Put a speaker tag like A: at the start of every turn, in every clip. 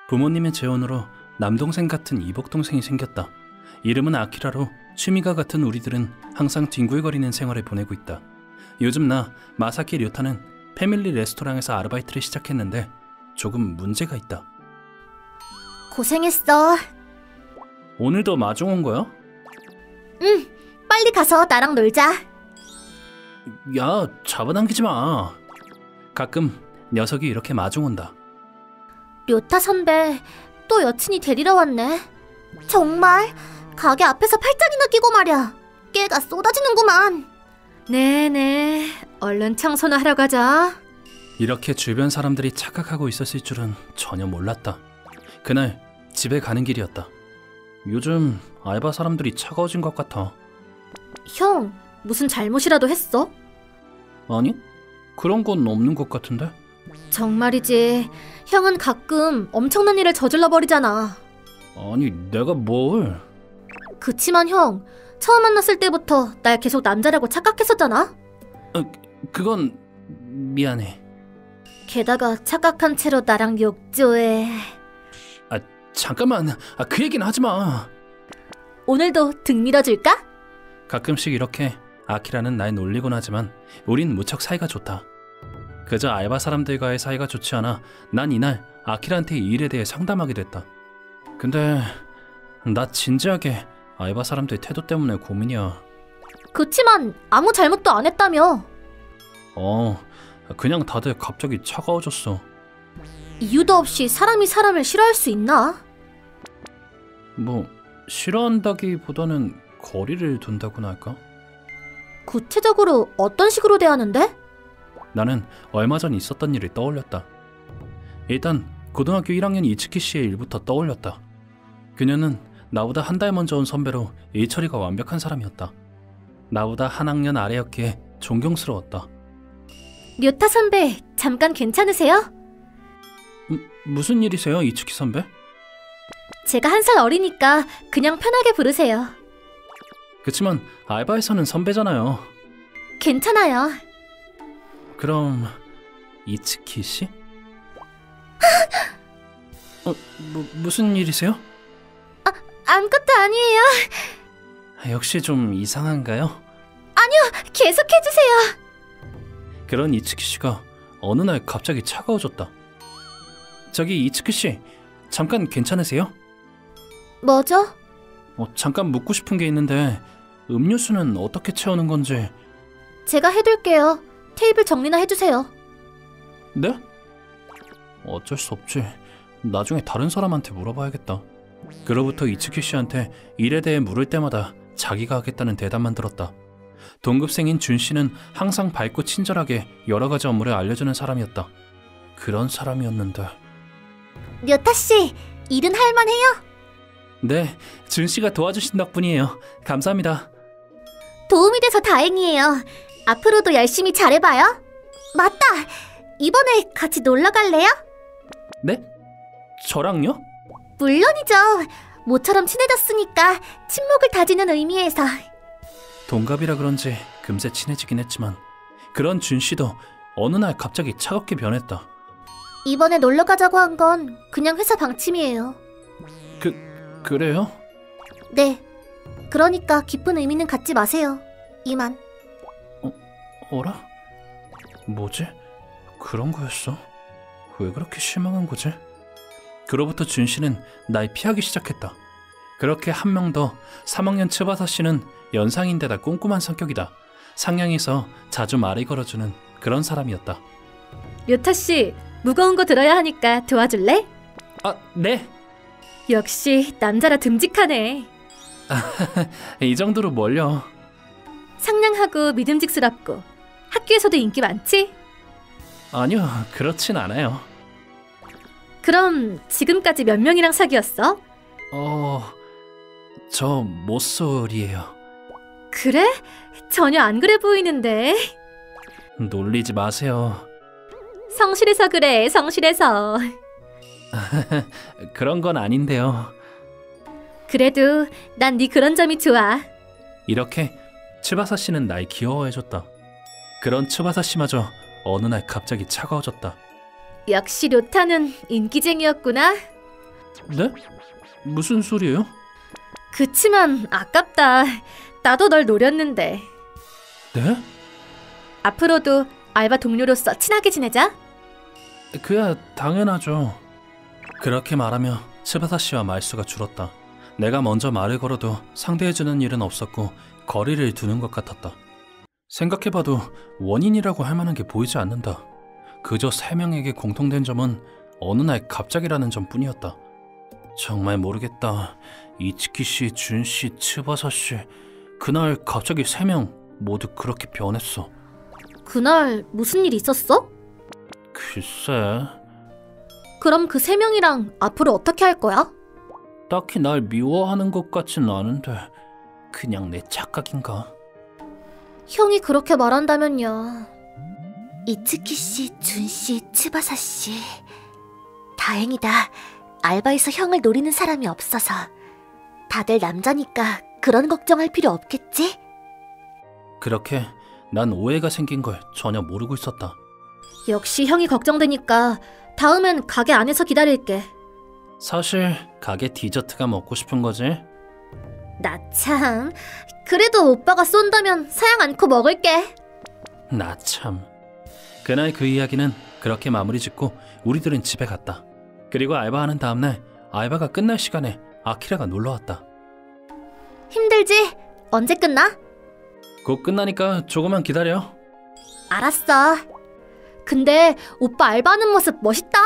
A: 부모님의 재혼으로 남동생 같은 이복동생이 생겼다. 이름은 아키라로 취미가 같은 우리들은 항상 뒹굴거리는 생활을 보내고 있다. 요즘 나 마사키 료타는 패밀리 레스토랑에서 아르바이트를 시작했는데 조금 문제가 있다.
B: 고생했어.
A: 오늘도 마중 온 거야?
B: 응, 빨리 가서 나랑 놀자.
A: 야, 잡아당기지 마. 가끔 녀석이 이렇게 마중 온다.
B: 료타 선배, 또 여친이 데리러 왔네. 정말? 가게 앞에서 팔짱이나 끼고 말이야. 깨가 쏟아지는구만. 네네, 얼른 청소나 하러 가자.
A: 이렇게 주변 사람들이 착각하고 있었을 줄은 전혀 몰랐다. 그날 집에 가는 길이었다. 요즘 알바 사람들이 차가워진 것 같아.
B: 형, 무슨 잘못이라도 했어?
A: 아니, 그런 건 없는 것 같은데?
B: 정말이지, 형은 가끔 엄청난 일을 저질러 버리잖아.
A: 아니, 내가 뭘...
B: 그치만 형, 처음 만났을 때부터 날 계속 남자라고 착각했었잖아?
A: 그건... 미안해.
B: 게다가 착각한 채로 나랑 욕조해.
A: 잠깐만, 그 얘기는 하지 마.
B: 오늘도 등 밀어줄까?
A: 가끔씩 이렇게 아키라는 날 놀리곤 하지만 우린 무척 사이가 좋다. 그저 알바 사람들과의 사이가 좋지 않아 난 이날 아키라한테 이 일에 대해 상담하게 됐다. 근데 나 진지하게 알바 사람들 태도 때문에 고민이야.
B: 그치만 아무 잘못도 안 했다며.
A: 그냥 다들 갑자기 차가워졌어.
B: 이유도 없이 사람이 사람을 싫어할 수 있나?
A: 뭐 싫어한다기보다는 거리를 둔다고나 할까?
B: 구체적으로 어떤 식으로 대하는데?
A: 나는 얼마 전 있었던 일을 떠올렸다. 일단 고등학교 1학년 이츠키 씨의 일부터 떠올렸다. 그녀는 나보다 한 달 먼저 온 선배로 일 처리가 완벽한 사람이었다. 나보다 한 학년 아래였기에 존경스러웠다.
B: 료타 선배, 잠깐 괜찮으세요?
A: 무슨 일이세요, 이츠키 선배?
B: 제가 한 살 어리니까 그냥 편하게 부르세요.
A: 그치만 알바에서는 선배잖아요.
B: 괜찮아요.
A: 그럼 이츠키 씨? 무슨 일이세요?
B: 아무것도 아니에요.
A: 역시 좀 이상한가요?
B: 아니요, 계속해주세요.
A: 그런 이츠키 씨가 어느 날 갑자기 차가워졌다. 저기 이츠키 씨, 잠깐 괜찮으세요?
B: 뭐죠?
A: 잠깐 묻고 싶은 게 있는데 음료수는 어떻게 채우는 건지.
B: 제가 해둘게요. 테이블 정리나 해주세요.
A: 네? 어쩔 수 없지. 나중에 다른 사람한테 물어봐야겠다. 그로부터 이츠키 씨한테 일에 대해 물을 때마다 자기가 하겠다는 대답만 들었다. 동급생인 준 씨는 항상 밝고 친절하게 여러 가지 업무를 알려주는 사람이었다. 그런 사람이었는데.
B: 료타 씨, 일은 할만해요?
A: 네, 준 씨가 도와주신 덕분이에요. 감사합니다.
B: 도움이 돼서 다행이에요. 앞으로도 열심히 잘해봐요. 맞다! 이번에 같이 놀러 갈래요?
A: 네? 저랑요?
B: 물론이죠. 모처럼 친해졌으니까 친목을 다지는 의미에서.
A: 동갑이라 그런지 금세 친해지긴 했지만 그런 준 씨도 어느 날 갑자기 차갑게 변했다.
B: 이번에 놀러 가자고 한 건 그냥 회사 방침이에요.
A: 그래요?
B: 네. 그러니까 깊은 의미는 갖지 마세요. 이만.
A: 어라? 뭐지? 그런 거였어? 왜 그렇게 실망한 거지? 그로부터 준 씨는 날 피하기 시작했다. 그렇게 한 명 더 3학년 츠바사 씨는 연상인데다 꼼꼼한 성격이다. 상냥해서 자주 말을 걸어주는 그런 사람이었다.
B: 료타 씨, 무거운 거 들어야 하니까 도와줄래?
A: 네.
B: 역시 남자라 듬직하네.
A: 이 정도로 뭘요?
B: 상냥하고 믿음직스럽고 학교에서도 인기 많지?
A: 아니요, 그렇진 않아요.
B: 그럼 지금까지 몇 명이랑 사귀었어?
A: 저 모쏠이에요.
B: 그래? 전혀 안 그래 보이는데.
A: 놀리지 마세요.
B: 성실해서 그래, 성실해서.
A: 그런 건 아닌데요.
B: 그래도 난 네 그런 점이 좋아.
A: 이렇게 츠바사 씨는 날 귀여워해줬다. 그런 츠바사 씨마저 어느 날 갑자기 차가워졌다.
B: 역시 료타는 인기쟁이였구나.
A: 네? 무슨 소리예요?
B: 그치만 아깝다. 나도 널 노렸는데.
A: 네?
B: 앞으로도 알바 동료로서 친하게 지내자.
A: 그야 당연하죠. 그렇게 말하며 츠바사 씨와 말수가 줄었다. 내가 먼저 말을 걸어도 상대해주는 일은 없었고 거리를 두는 것 같았다. 생각해봐도 원인이라고 할 만한 게 보이지 않는다. 그저 3명에게 공통된 점은 어느 날 갑자기라는 점뿐이었다. 정말 모르겠다. 이츠키 씨, 준 씨, 츠바사 씨, 그날 갑자기 3명 모두 그렇게 변했어.
B: 그날 무슨 일 있었어?
A: 글쎄,
B: 그럼 그 3명이랑 앞으로 어떻게 할 거야?
A: 딱히 날 미워하는 것 같진 않은데 그냥 내 착각인가?
B: 형이 그렇게 말한다면요.
C: 이츠키 씨, 준 씨, 츠바사 씨. 다행이다. 알바에서 형을 노리는 사람이 없어서. 다들 남자니까 그런 걱정할 필요 없겠지?
A: 그렇게 난 오해가 생긴 걸 전혀 모르고 있었다.
B: 역시 형이 걱정되니까 다음엔 가게 안에서 기다릴게.
A: 사실 가게 디저트가 먹고 싶은 거지.
B: 나 참. 그래도 오빠가 쏜다면 사양 않고 먹을게.
A: 나 참. 그날 그 이야기는 그렇게 마무리 짓고 우리들은 집에 갔다. 그리고 알바하는 다음날 알바가 끝날 시간에 아키라가 놀러왔다.
B: 힘들지? 언제 끝나?
A: 곧 끝나니까 조금만 기다려.
B: 알았어. 근데 오빠 알바하는 모습 멋있다.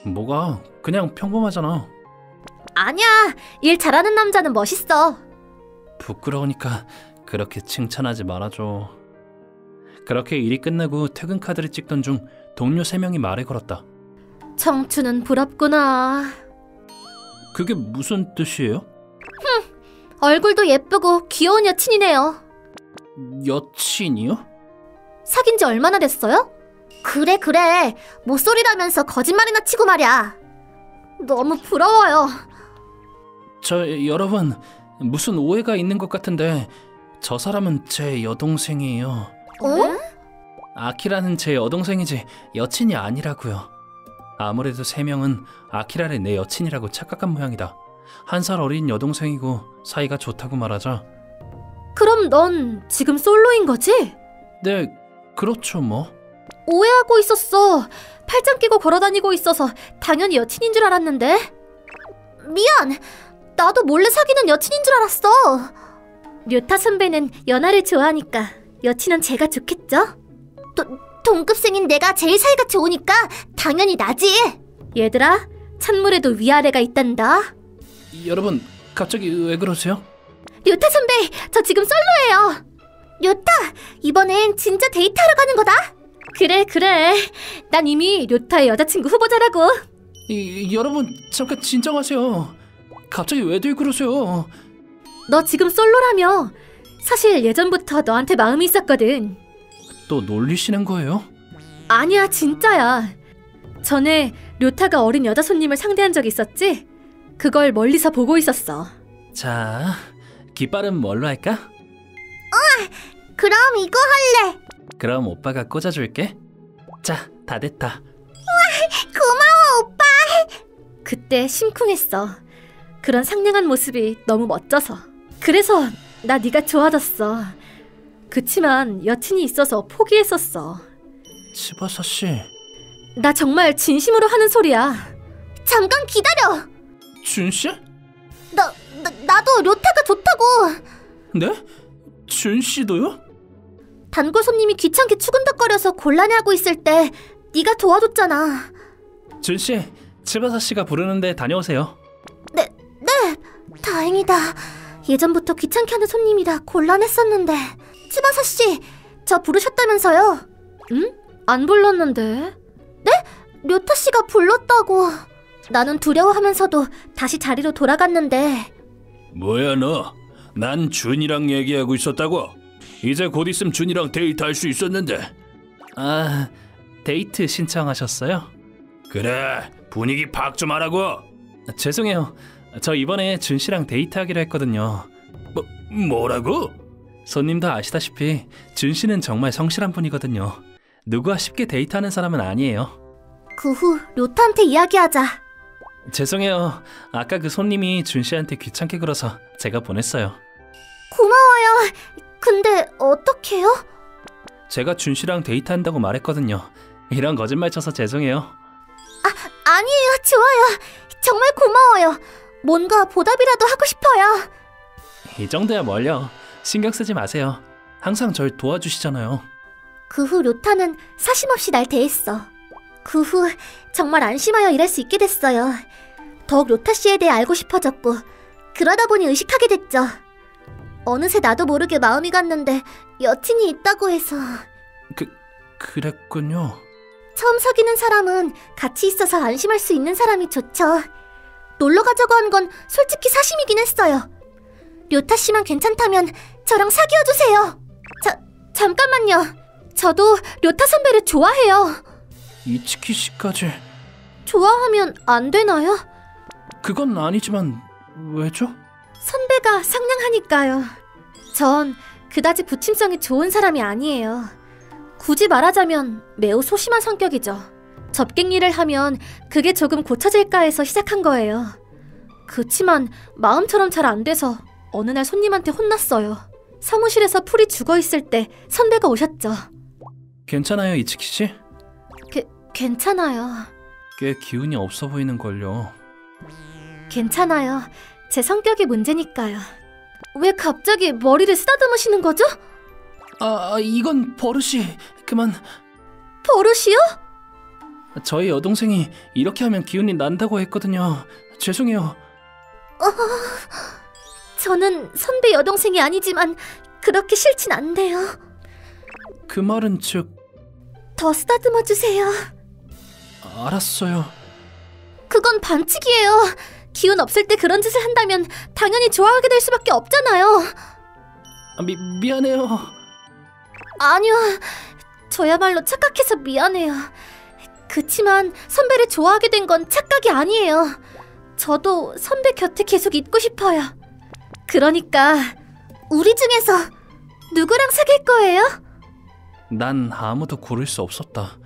A: 뭐가? 그냥 평범하잖아.
B: 아니야. 일 잘하는 남자는 멋있어.
A: 부끄러우니까 그렇게 칭찬하지 말아줘. 그렇게 일이 끝나고 퇴근 카드를 찍던 중 동료 3명이 말을 걸었다.
B: 청춘은 부럽구나.
A: 그게 무슨 뜻이에요?
B: 얼굴도 예쁘고 귀여운 여친이네요.
A: 여친이요?
B: 사귄 지 얼마나 됐어요? 그래. 모쏠이라면서 거짓말이나 치고 말이야. 너무 부러워요.
A: 여러분, 무슨 오해가 있는 것 같은데 저 사람은 제 여동생이에요.
B: 어?
A: 아키라는 제 여동생이지 여친이 아니라고요. 아무래도 3명은 아키라를 내 여친이라고 착각한 모양이다. 1살 어린 여동생이고 사이가 좋다고 말하자.
B: 그럼 넌 지금 솔로인 거지?
A: 네, 그렇죠 뭐.
B: 오해하고 있었어. 팔짱 끼고 걸어다니고 있어서 당연히 여친인 줄 알았는데. 미안. 나도 몰래 사귀는 여친인 줄 알았어. 류타 선배는 연하를 좋아하니까 여친은 제가 좋겠죠?
C: 동급생인 내가 제일 사이가 좋으니까 당연히 나지.
B: 얘들아, 찬물에도 위아래가 있단다.
A: 여러분, 갑자기 왜 그러세요?
B: 류타 선배, 저 지금 솔로예요.
C: 료타, 이번엔 진짜 데이트하러 가는 거다.
B: 그래. 난 이미 류타의 여자친구 후보자라고.
A: 여러분, 잠깐 진정하세요. 갑자기 왜들 그러세요?
B: 너 지금 솔로라며. 사실 예전부터 너한테 마음이 있었거든.
A: 또 놀리시는 거예요?
B: 아니야, 진짜야. 전에 료타가 어린 여자 손님을 상대한 적 있었지? 그걸 멀리서 보고 있었어.
A: 자, 깃발은 뭘로 할까?
C: 그럼 이거 할래.
A: 그럼 오빠가 꽂아줄게. 자, 다 됐다.
C: 고마워, 오빠.
B: 그때 심쿵했어. 그런 상냥한 모습이 너무 멋져서. 그래서 나 네가 좋아졌어. 그치만 여친이 있어서 포기했었어.
A: 츠바사 씨.
B: 나 정말 진심으로 하는 소리야.
C: 잠깐 기다려.
A: 준 씨?
C: 나도 료타가 좋다고.
A: 네? 준 씨도요?
C: 단골 손님이 귀찮게 추근덕거려서 곤란해하고 있을 때 네가 도와줬잖아.
A: 준 씨, 츠바사 씨가 부르는데 다녀오세요.
C: 네, 다행이다. 예전부터 귀찮게 하는 손님이라 곤란했었는데. 츠바사 씨, 저 부르셨다면서요?
B: 응? 안 불렀는데.
C: 네? 료타 씨가 불렀다고. 나는 두려워하면서도 다시 자리로 돌아갔는데.
D: 뭐야 너? 난 준이랑 얘기하고 있었다고? 이제 곧 있으면 준이랑 데이트할 수 있었는데.
A: 아, 데이트 신청하셨어요?
D: 그래, 분위기 파악 좀 하라고.
A: 죄송해요. 저 이번에 준 씨랑 데이트하기로 했거든요.
D: 뭐라고?
A: 손님도 아시다시피 준 씨는 정말 성실한 분이거든요. 누구와 쉽게 데이트하는 사람은 아니에요.
C: 그 후 료타한테 이야기하자.
A: 죄송해요. 아까 그 손님이 준 씨한테 귀찮게 굴어서 제가 보냈어요.
B: 고마워요. 근데 어떡해요?
A: 제가 준 씨랑 데이트한다고 말했거든요. 이런 거짓말 쳐서 죄송해요.
B: 아니에요. 좋아요. 정말 고마워요. 뭔가 보답이라도 하고 싶어요.
A: 이 정도야 뭘요. 신경 쓰지 마세요. 항상 절 도와주시잖아요.
B: 그 후 료타는 사심없이 날 대했어. 그 후 정말 안심하여 일할 수 있게 됐어요. 더욱 료타 씨에 대해 알고 싶어졌고 그러다 보니 의식하게 됐죠. 어느새 나도 모르게 마음이 갔는데 여친이 있다고 해서.
A: 그랬군요.
B: 처음 사귀는 사람은 같이 있어서 안심할 수 있는 사람이 좋죠. 놀러 가자고 한 건 솔직히 사심이긴 했어요. 료타 씨만 괜찮다면 저랑 사귀어 주세요. 잠깐만요. 저도 료타 선배를 좋아해요.
A: 이츠키 씨까지.
B: 좋아하면 안 되나요?
A: 그건 아니지만 왜죠?
B: 선배가 상냥하니까요. 전 그다지 부침성이 좋은 사람이 아니에요. 굳이 말하자면 매우 소심한 성격이죠. 접갱이를 하면 그게 조금 고쳐질까 해서 시작한 거예요. 그치만 마음처럼 잘 안 돼서 어느 날 손님한테 혼났어요. 사무실에서 풀이 죽어있을 때 선배가 오셨죠.
A: 괜찮아요, 이츠키 씨?
B: 괜찮아요.
A: 꽤 기운이 없어 보이는걸요.
B: 괜찮아요. 제 성격이 문제니까요. 왜 갑자기 머리를 쓰다듬으시는 거죠?
A: 이건 버릇이... 그만...
B: 버릇이요?
A: 저희 여동생이 이렇게 하면 기운이 난다고 했거든요. 죄송해요.
B: 저는 선배 여동생이 아니지만 그렇게 싫진 않네요.
A: 그 말은 즉...
B: 더 쓰다듬어 주세요.
A: 알았어요.
B: 그건 반칙이에요. 기운 없을 때 그런 짓을 한다면 당연히 좋아하게 될 수밖에 없잖아요.
A: 미안해요.
B: 아니요. 저야말로 착각해서 미안해요. 그치만 선배를 좋아하게 된 건 착각이 아니에요. 저도 선배 곁에 계속 있고 싶어요. 그러니까 우리 중에서 누구랑 사귈 거예요?
A: 난 아무도 고를 수 없었다.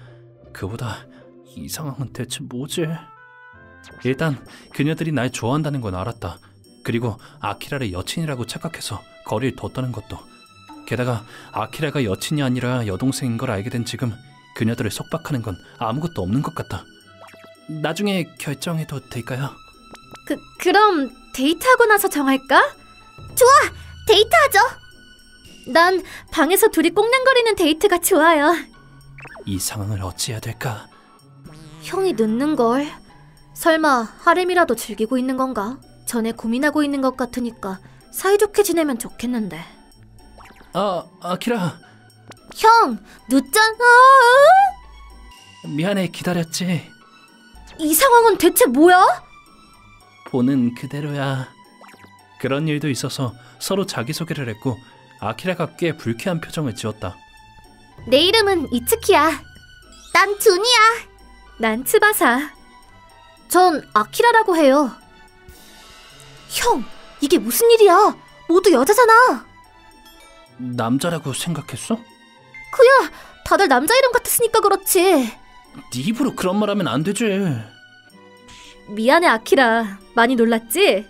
A: 그보다 이 상황은 대체 뭐지? 일단 그녀들이 날 좋아한다는 건 알았다. 그리고 아키라를 여친이라고 착각해서 거리를 뒀다는 것도. 게다가 아키라가 여친이 아니라 여동생인 걸 알게 된 지금 그녀들을 속박하는 건 아무것도 없는 것 같다. 나중에 결정해도 될까요?
B: 그럼 데이트하고 나서 정할까? 좋아! 데이트하죠! 난 방에서 둘이 꽁냥거리는 데이트가 좋아요.
A: 이 상황을 어찌해야 될까?
B: 형이 늦는걸. 설마 하렘이라도 즐기고 있는 건가? 전에 고민하고 있는 것 같으니까 사이좋게 지내면 좋겠는데.
A: 아키라.
B: 형! 늦잖아!
A: 미안해, 기다렸지.
B: 이 상황은 대체 뭐야?
A: 보는 그대로야. 그런 일도 있어서 서로 자기소개를 했고 아키라가 꽤 불쾌한 표정을 지었다.
B: 내 이름은 이츠키야. 난 준이야. 난 츠바사. 전 아키라라고 해요. 형, 이게 무슨 일이야? 모두 여자잖아.
A: 남자라고 생각했어?
B: 그야, 다들 남자 이름 같았으니까 그렇지.
A: 네 입으로 그런 말 하면 안 되지.
B: 미안해, 아키라. 많이 놀랐지?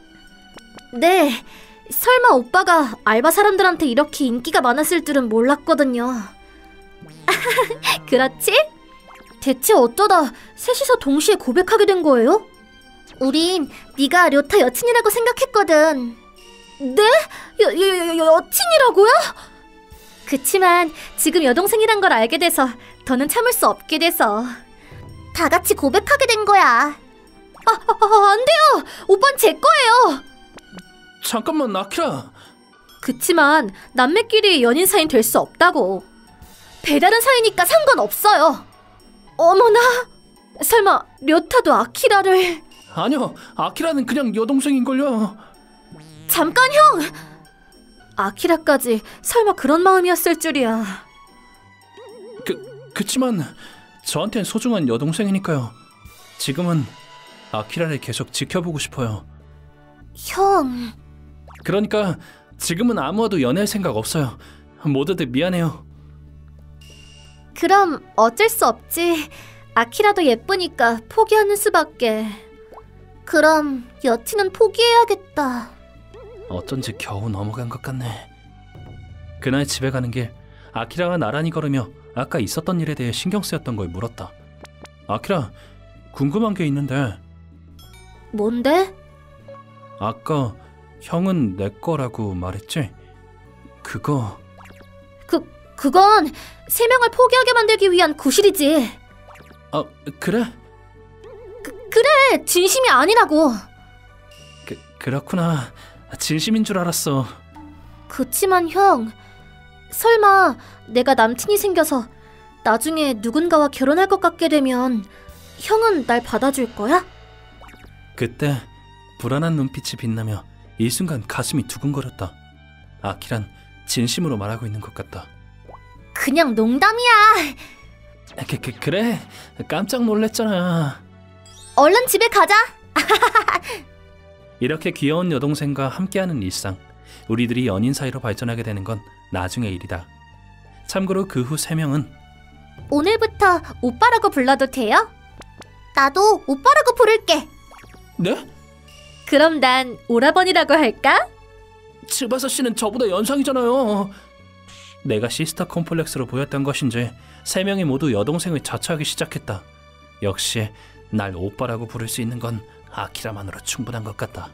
B: 네, 설마 오빠가 알바 사람들한테 이렇게 인기가 많았을 줄은 몰랐거든요. 그렇지? 대체 어쩌다 셋이서 동시에 고백하게 된 거예요? 우린 네가 료타 여친이라고 생각했거든. 네? 여친이라고요? 그치만 지금 여동생이란 걸 알게 돼서 더는 참을 수 없게 돼서 다 같이 고백하게 된 거야. 안 돼요! 오빤 제 거예요!
A: 잠깐만, 아키라.
B: 그치만 남매끼리 연인 사이는 될 수 없다고. 배다른 사이니까 상관없어요. 어머나, 설마 료타도 아키라를...
A: 아니요, 아키라는 그냥 여동생인걸요.
B: 잠깐, 형! 아키라까지 설마 그런 마음이었을 줄이야.
A: 그치만 저한텐 소중한 여동생이니까요. 지금은 아키라를 계속 지켜보고 싶어요.
B: 형...
A: 그러니까 지금은 아무와도 연애할 생각 없어요. 모두들 미안해요.
B: 그럼 어쩔 수 없지. 아키라도 예쁘니까 포기하는 수밖에. 그럼 여친은 포기해야겠다.
A: 어쩐지 겨우 넘어간 것 같네. 그날 집에 가는 길 아키라가 나란히 걸으며 아까 있었던 일에 대해 신경 쓰였던 걸 물었다. 아키라, 궁금한 게 있는데
B: 뭔데?
A: 아까 형은 내 거라고 말했지? 그건
B: 3명을 포기하게 만들기 위한 구실이지.
A: 그래?
B: 그래, 진심이 아니라고.
A: 그렇구나. 진심인 줄 알았어.
B: 그치만 형, 설마 내가 남친이 생겨서 나중에 누군가와 결혼할 것 같게 되면 형은 날 받아줄 거야?
A: 그때 불안한 눈빛이 빛나며 이 순간 가슴이 두근거렸다. 아키란 진심으로 말하고 있는 것 같다.
B: 그냥 농담이야.
A: 그래? 깜짝 놀랬잖아.
B: 얼른 집에 가자.
A: 이렇게 귀여운 여동생과 함께하는 일상. 우리들이 연인 사이로 발전하게 되는 건 나중의 일이다. 참고로 그 후 3명은
B: 오늘부터 오빠라고 불러도 돼요? 나도 오빠라고 부를게.
A: 네?
B: 그럼 난 오라버니라고 할까?
A: 츠바사 씨는 저보다 연상이잖아요. 내가 시스터 콤플렉스로 보였던 것인지 3명이 모두 여동생을 자처하기 시작했다. 역시 날 오빠라고 부를 수 있는 건 아키라만으로 충분한 것 같다.